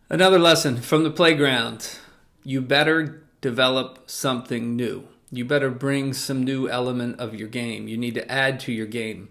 Another lesson from the playground. You better develop something new. You better bring some new element of your game. You need to add to your game.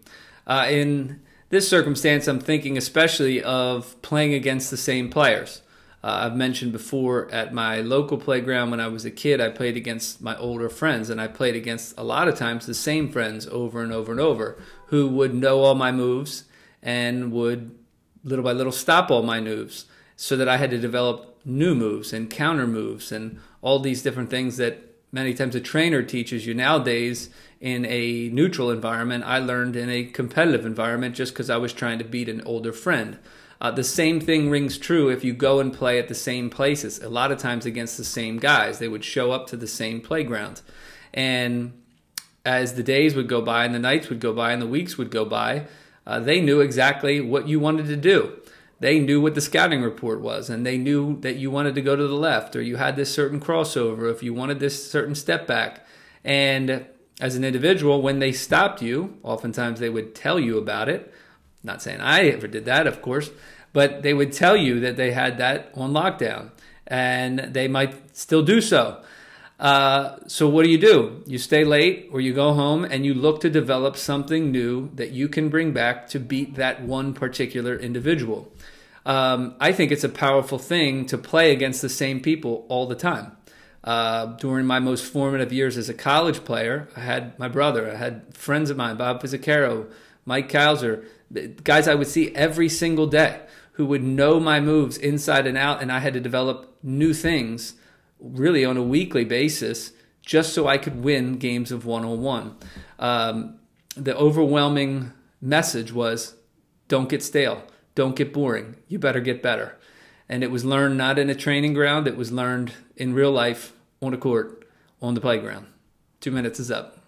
In this circumstance, I'm thinking especially of playing against the same players. I've mentioned before at my local playground when I was a kid, I played against my older friends, and I played against a lot of times the same friends over and over and over who would know all my moves and would little by little stop all my moves, so that I had to develop new moves and counter moves and all these different things that many times a trainer teaches you nowadays in a neutral environment. I learned in a competitive environment just because I was trying to beat an older friend. The same thing rings true if you go and play at the same places, a lot of times against the same guys. They would show up to the same playground. And as the days would go by and the nights would go by and the weeks would go by, they knew exactly what you wanted to do. They knew what the scouting report was, and they knew that you wanted to go to the left, or you had this certain crossover, if you wanted this certain step back. And as an individual, when they stopped you, oftentimes they would tell you about it. Not saying I ever did that, of course, but they would tell you that they had that on lockdown, and they might still do so. So what do? You stay late, or you go home and you look to develop something new that you can bring back to beat that one particular individual. I think it's a powerful thing to play against the same people all the time. During my most formative years as a college player, I had my brother, I had friends of mine, Bob Pizzacaro, Mike Kauser, guys I would see every single day who would know my moves inside and out, and I had to develop new things really on a weekly basis just so I could win games of one-on-one. The overwhelming message was, don't get stale, don't get boring, you better get better. And it was learned not in a training ground, it was learned in real life, on a court, on the playground. 2 minutes is up.